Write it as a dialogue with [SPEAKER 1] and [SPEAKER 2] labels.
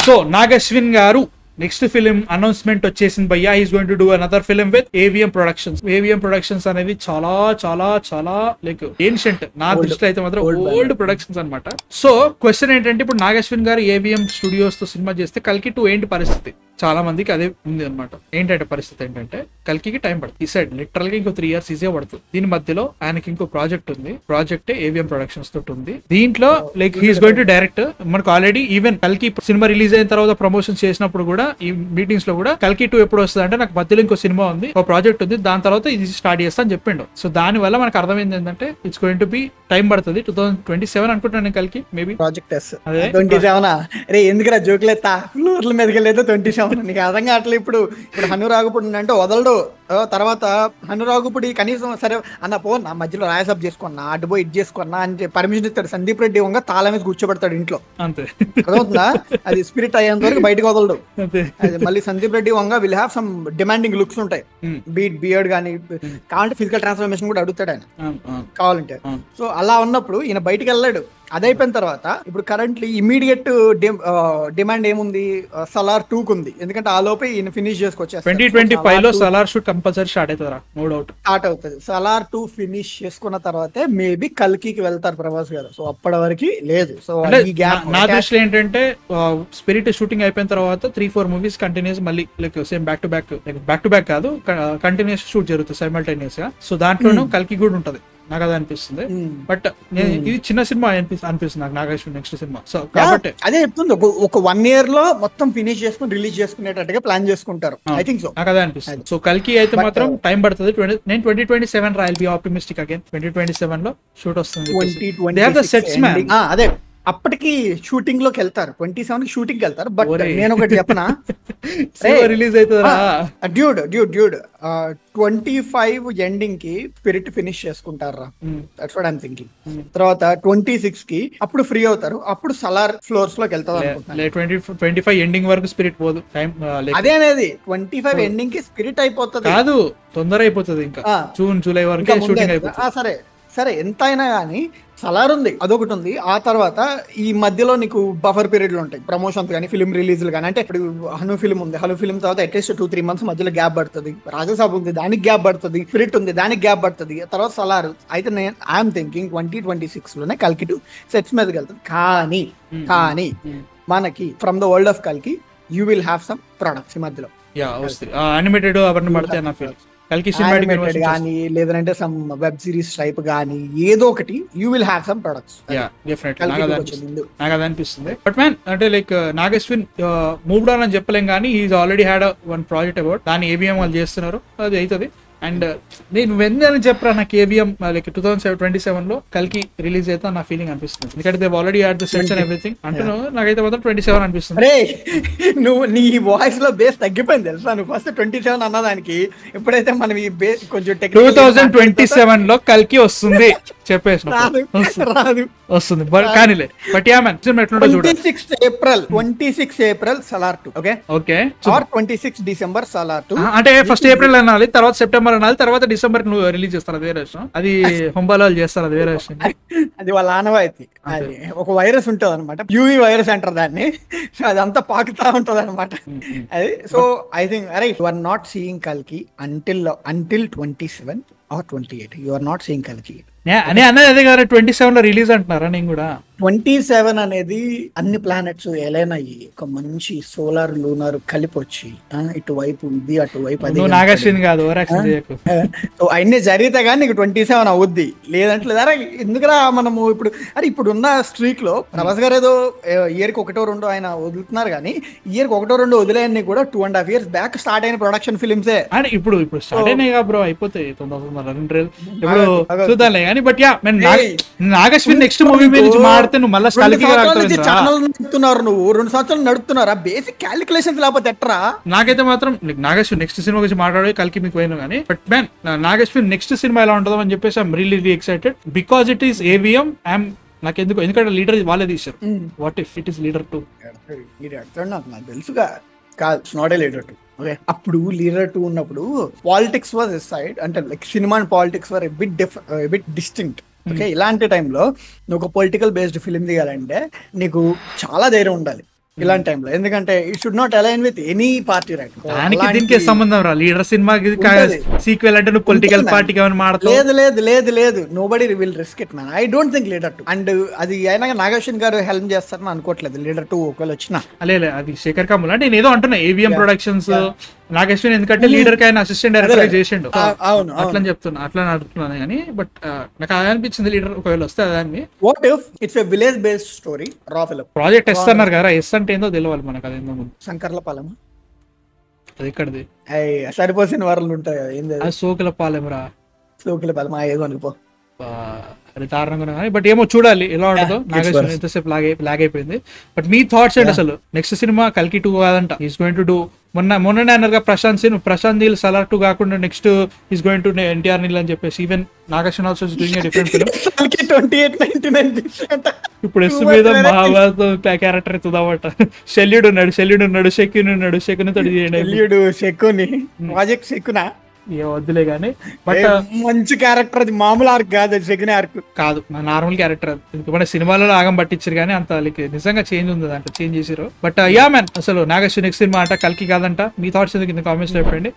[SPEAKER 1] So Nag Ashwin గారు next film announcement వచ్చేసింది భయ్యా. Is going to do another film with AVM productions. AVM productions అనేది చాలా చాలా చాలా లైక్ ఏన్షియంట్, నా దృష్టిలో అయితే మాత్రం ఓల్డ్ ప్రొడక్షన్స్ అనమాట. సో క్వశ్చన్ ఏంటంటే, ఇప్పుడు నాగశ్విన్ గారు ఏవిఎం స్టూడియోస్ తో సినిమా చేస్తే కల్కి 2 ఏంటి పరిస్థితి? చాలా మందికి అదే ఉంది అనమాట. ఏంటంటే పరిస్థితి ఏంటంటే, కల్కి టైం పడుతుంది. ఈ సైడ్ లిటరల్ గా ఇంకో 3 years ఈజీగా పడుతుంది. దీని మధ్యలో ఆయనకి ఇంకో ప్రాజెక్ట్ ఉంది. ప్రాజెక్ట్ ఏవిఎం ప్రొడక్షన్స్ తోటి ఉంది. దీంట్లో like he's going to direct. మనకు ఆల్రెడీ ఈవెన్ కల్కి సినిమా రిలీజ్ అయిన తర్వాత ప్రమోషన్ చేసినప్పుడు కూడా, ఈ మీటింగ్స్ లో కూడా కల్కి 2 ఎప్పుడు వస్తుంది అంటే, నాకు మధ్యలో ఇంకో సినిమా ఉంది, ఒక ప్రాజెక్ట్ ఉంది, దాని తర్వాత ఇది స్టార్ట్ చేస్తా అని చెప్పిండు. సో దాని వల్ల మనకు అర్థమైంది ఏంటంటే, it's going to be time పడుతుంది. 2027 అనుకుంటున్నాను కల్కి మేబీ
[SPEAKER 2] ప్రాజెక్ట్ 27. రే ఎందుకురా జోకులేస్తా, ఫ్లోర్ల మీదకి వెళ్ళేదో 27. నీకు అర్థం కావట్లేదు. ఇప్పుడు హనురాగుపుడి అంటే వదలడు. తర్వాత హనురాగుపుడి కనీసం సరే అన్న పో, నా మధ్యలో రాయసబ్ చేసుకున్నా, అటు పోయి ఇది చేసుకున్నా అని పర్మిషన్ ఇస్తాడు. సందీప్ రెడ్డి వంగ తాళం మీద కూర్చోబెడతాడు ఇంట్లో.
[SPEAKER 1] అంతే,
[SPEAKER 2] అర్థమవుతుందా? అది స్పిరిట్ అయ్యేంత వరకు బయటకు వదలడు. మళ్ళీ Sandeep Reddy Vanga will have some demanding looks ఉంటాయి. బియర్డ్ గానీ కావాలంటే ఫిజికల్ ట్రాన్స్ఫర్మేషన్ కూడా అడుగుతాడు ఆయన కావాలంటే. సో అలా ఉన్నప్పుడు ఈయన బయటికి వెళ్ళాడు. అది అయిపోయిన తర్వాత ఇప్పుడు కరెంట్లీ ఇమీడియట్ డిమాండ్ ఏముంది, సలార్ 2 ఉంది. ఎందుకంటే ఆ లోపే ఈయన ఫినిష్ చేసుకొచ్చేస్తారు.
[SPEAKER 1] 2025 లో సలార్ షూట్ కంపల్సరీ స్టార్ట్ అవుతుందా? నో డౌట్
[SPEAKER 2] స్టార్ట్ అవుతుంది. సలార్ 2 ఫినిష్ చేసుకున్న తర్వాతే మేబీ కల్కికి వెళ్తారు ప్రభాస్ గారు. సో అప్పటి వరకు లేదు. సో ఈ గ్యాప్
[SPEAKER 1] నా దృష్టిలో ఏంటంటే, స్పిరిట్ షూటింగ్ అయిపోయిన తర్వాత 3-4 మూవీస్ కంటిన్యూస్ మళ్ళీ like same back to back కాదు, కంటిన్యూస్ షూట్ జరుగుతుంది సైమల్టేనియస్ గా. సో దాంట్లోనూ కల్కి కూడా ఉంటది. నాకు అది అనిపిస్తుంది. బట్ ఇది చిన్న సినిమా అనిపిస్తుంది నాకు, నాగేశ్వర్ నెక్స్ట్ సినిమా. సో కాబట్టి
[SPEAKER 2] అదే చెప్తుంది, ఒక 1 year లో మొత్తం ఫినిష్ చేసుకుని రిలీజ్ చేసుకునేటట్టుగా ప్లాన్ చేసుకుంటారు. ఐ థింక్ సో,
[SPEAKER 1] నాకు అదే అనిపిస్తుంది. సో కల్కి అయితే మాత్రం టైం పడుతుంది. నేను 2027 రాయల్ బి ఆప్టిమిస్టిక్ అగైన్. 2027 లో షూట్ వస్తుంది.
[SPEAKER 2] అదే అప్పటికి షూటింగ్ లోకి వెళ్తారు. 27 కి షూటింగ్ వెళ్తారు. బట్ నేను ఒకటి చెప్పనా,
[SPEAKER 1] రిలీజ్ అవుతుందా
[SPEAKER 2] డ్యూడ్ 25 ఎండింగ్ కి స్పిరిట్ ఫినిష్ చేసుకుంటారా? That's what I am thinking. తర్వాత 26 కి అప్పుడు ఫ్రీ అవుతారు. అప్పుడు సలార్ ఫ్లోర్స్ లోకి వెళ్తారు అనుకుంటున్నాను.
[SPEAKER 1] 25 ఎండింగ్ వరకు స్పిరిట్ పోదు. టైం
[SPEAKER 2] అదే అనేది 25 ఎండింగ్ కి స్పిరిట్ అయిపోతుంది.
[SPEAKER 1] కాదు, తొందర అయిపోతుంది. ఇంకా జూన్ జూలై వరకు షూటింగ్ అయిపోతుంది.
[SPEAKER 2] సరే ఎంత అయినా గానీ సలార్ ఉంది, అదొకటి ఉంది. ఆ తర్వాత ఈ మధ్యలో నీకు బఫర్ పీరియడ్లు ఉంటాయి, ప్రమోషన్స్ కానీ ఫిల్మ్ రిలీజ్లు కానీ. అంటే ఇప్పుడు హను ఫిల్మ్ ఉంది, హను ఫిల్మ్ తర్వాత అట్లీస్ట్ 2-3 months మధ్యలో గ్యాప్ పడుతుంది. రాజసాబ్ ఉంది, దానికి గ్యాప్ పడుతుంది. స్పిరిట్ ఉంది, దానికి గ్యాప్ పడుతుంది. తర్వాత సలార్. అయితే నేను ఐఎమ్ థింకింగ్ 2026 లోనే కల్కి 2 సెట్స్ మీదకి వెళ్తుంది. కానీ మనకి ఫ్రమ్ ద వరల్డ్ ఆఫ్ కల్కి you will have some products ఈ మధ్యలో.
[SPEAKER 1] యానిమేటెడ్ అవన్నీ పడతాయి నా ఫీల్. కల్కి సినిమాటిక్
[SPEAKER 2] గానీ లేదంటే సమ్ వెబ్ సిరీస్ టైప్ గానీ ఏదో ఒకటి you will have some products.
[SPEAKER 1] నాకు అది అనిపిస్తుంది. బట్ మ్యాన్ అంటే లైక్ నాగశ్విన్ మూవ్డ్ ఆన్ అని చెప్పలేం కానీ, is already had 1 project about. దాన్ని ఏబిఎం వాళ్ళు చేస్తున్నారు, అది అవుతుంది. అండ్ నేను వెందని చెప్పరా, నాకు ఏవిఎం లైక్ 2027 లో కల్కి రిలీజ్ అయితే నా ఫీలింగ్ అనిపిస్తుంది. ఎందుకంటే they already had the sets and everything అంటున్నావు. నాకైతే మాత్రం 27 అనిపిస్తుంది.
[SPEAKER 2] నువ్వు నీ వాయిస్ లో బేస్ తగ్గిపోయింది తెలుసా? నువ్వు ఫస్ట్ 27 అన్నదానికి ఎప్పుడైతే మనం ఈ బేస్ కొంచెం
[SPEAKER 1] 2027 లో కల్కి వస్తుంది చెప్పేసి వస్తుంది. కానీ but ya man
[SPEAKER 2] 26 April Salaar 2.
[SPEAKER 1] Okay
[SPEAKER 2] or 26 December Salaar 2.
[SPEAKER 1] అంటే ఫస్ట్ ఏప్రిల్ అనాలి, తర్వాత సెప్టెంబర్ అనాలి, తర్వాత డిసెంబర్ నువ్వు రిలీజ్ చేస్తారు. అది వేరే విషయం. అది హొంబాలో చేస్తారు, అది వేరే విషయం.
[SPEAKER 2] అది వాళ్ళ ఆనవాయితీ. అది ఒక వైరస్ ఉంటది అనమాట, యూవి వైరస్ అంటారు దాన్ని. అదంతా పాకుతా ఉంటది అనమాట అది. సో ఐ థింక్ అరే యు ఆర్ నాట్ సీయింగ్ కల్కి until 27 or 28. You are not seeing Kalki.
[SPEAKER 1] అనే అదే కదా 27 లో రిలీజ్ అంటున్నారా? నేను కూడా
[SPEAKER 2] 27 అనేది అన్ని ప్లానెట్స్ ఎలైన్ అయ్యి ఒక మంచి సోలార్ లూనార్ కలిపి వచ్చి ఇటువైపు ఇది అటువైపు అది
[SPEAKER 1] నాగశ్విన్ కాదు
[SPEAKER 2] అన్ని జరిగితే కానీ నీకు 27 అవుద్ది. లేదంటే లేదా ఎందుకురా మనము ఇప్పుడు ఉన్న స్ట్రీక్ లో ప్రభాస్ గారు ఏదో ఇయర్ కి 1-2 ఆయన వదులుతున్నారు కానీ ఇయర్ కి 1-2 వదిలేయన్ని కూడా 2.5 years బ్యాక్ స్టార్ట్ అయిన ప్రొడక్షన్ ఫిలిమ్సే.
[SPEAKER 1] అంటే ఇప్పుడు స్టార్ట్ అయినాయి బ్రో, అయిపోతాయి ఇప్పుడు చూద్దాంలే కానీ. But ya Nag Ashwin next movie మీద మాడితే నువ్వు మళ్ళీ
[SPEAKER 2] నడుపుతున్నారు, నువ్వు 2 సంవత్సరాలు నడుపుతున్నారా? బేసిక్ క్యాలిక్యులేషన్స్ లేకపోతే ఎట్రా?
[SPEAKER 1] నాకైతే మాత్రం నాగశ్విన్ నెక్స్ట్ సినిమా గురించి మాట్లాడే కల్కి మీకు పోయినా కానీ, but man Nag Ashwin next cinema ఎలా ఉంటుందో అని చెప్పేసి I'm really excited because it is AVM. నాకు ఎందుకంటే లీడర్ వాళ్ళే తీశారు. What if it is leader 2?
[SPEAKER 2] నాకు తెలుసుగా కాదు, it's not a leader 2. Okay, అప్పుడు లీడర్ 2 ఉన్నప్పుడు పాలిటిక్స్ వాజ్ ఎ సైడ్, అంటే like cinema and politics were a bit distinct. Okay, ఇలాంటి టైంలో నువ్వు ఒక పొలిటికల్ బేస్డ్ ఫిలిం తీయాలంటే నీకు చాలా ధైర్యం ఉండాలి. ఇలాంటి టైంలో, ఎందుకంటే it should not align with any party, right?
[SPEAKER 1] దానికి దీనికి సంబంధం రా, లీడర్ సినిమాకి సీక్వెల్ అంటే నువ్వు పొలిటికల్ పార్టీకి ఏమైనా మాడతావు?
[SPEAKER 2] లేదు లేదు లేదు లేదు, nobody will risk it man. I don't think leader 2 and అది అయినా నాగేశ్వన్ గారు హెల్ప్ చేస్తారని అనుకోవట్లేదు లీడర్ 2 ఒకవేళ వచ్చినా.
[SPEAKER 1] లేదు అది శేఖర్ కమల్ అంటే నేను ఏదో అంటున్నా ఏవిఎం ప్రొడక్షన్స్ నాగేశ్వన్, ఎందుకంటే లీడర్ కి ఆయన అసిస్టెంట్ డైరెక్టర్ గా చేసిండు,
[SPEAKER 2] అవును
[SPEAKER 1] అట్లా చెప్తున్నా, అట్లా అడుగుతున్నాను కానీ బట్ నాకు అది అనిపించింది లీడర్ ఒకవేళ వస్తే దాన్ని.
[SPEAKER 2] What if it's a village based story, రా ఫిల్మ్
[SPEAKER 1] ప్రాజెక్ట్ ఎస్ అన్నారు కదా, ఎస్ అంటే ఏందో తెలియాలి మనకు, అదేందో ముందు.
[SPEAKER 2] శంకర్లపాలెం
[SPEAKER 1] అది ఇక్కడది
[SPEAKER 2] సరిపోసిన వారాలు ఉంటాయి కదా, ఏంది
[SPEAKER 1] అది సోకుల పాలెం రా,
[SPEAKER 2] సోకిలపాలెం ఏదో అనుకో.
[SPEAKER 1] అది దారుణంగా కానీ బట్ ఏమో చూడాలి ఎలా ఉంటుందో. నాగేశ్వరం ఎంతసేపు లాగ్ అయిపోయింది. బట్ మీ థాట్స్ ఏంటి అసలు? నెక్స్ట్ సినిమా కల్కి 2 కాదంట, ఈస్ గోయింగ్ టు డూ మొన్ననే అన్నారు ప్రశాంత్ నీల్ సలార్ 2 కాకుండా next is going to NTR Neel అని చెప్పేసి. Even Nag Ashwin also doing different film.
[SPEAKER 2] 2899
[SPEAKER 1] ఇప్పుడు ఎస్ మీద మహాభారత్ క్యారెక్టర్ ఎత్తుదామట. శల్యుడు ఉన్నాడు, శకుని ఉన్నాడు, శకుని తోటి
[SPEAKER 2] శకుని ప్రాజెక్ట్ శకునా
[SPEAKER 1] ఏ వద్దులే గానీ బట్
[SPEAKER 2] మంచి క్యారెక్టర్, అది మామూలు ఆర్క్ కాదు, అది సెకండ్ ఆర్క్ కాదు,
[SPEAKER 1] నార్మల్ క్యారెక్టర్. మన సినిమాలో ఆగం పట్టించారు కానీ అంత నిజంగా చేంజ్ ఉంది, దాంట్లో చేంజ్ చేసారు. బట్ యా మ్యాన్ అసలు నాగేశ్వర్ నెక్స్ట్ సినిమా అంట కల్కి కాదంట. మీ థాట్స్ ఎందుకు కింద కామెంట్స్ లో చెప్పండి.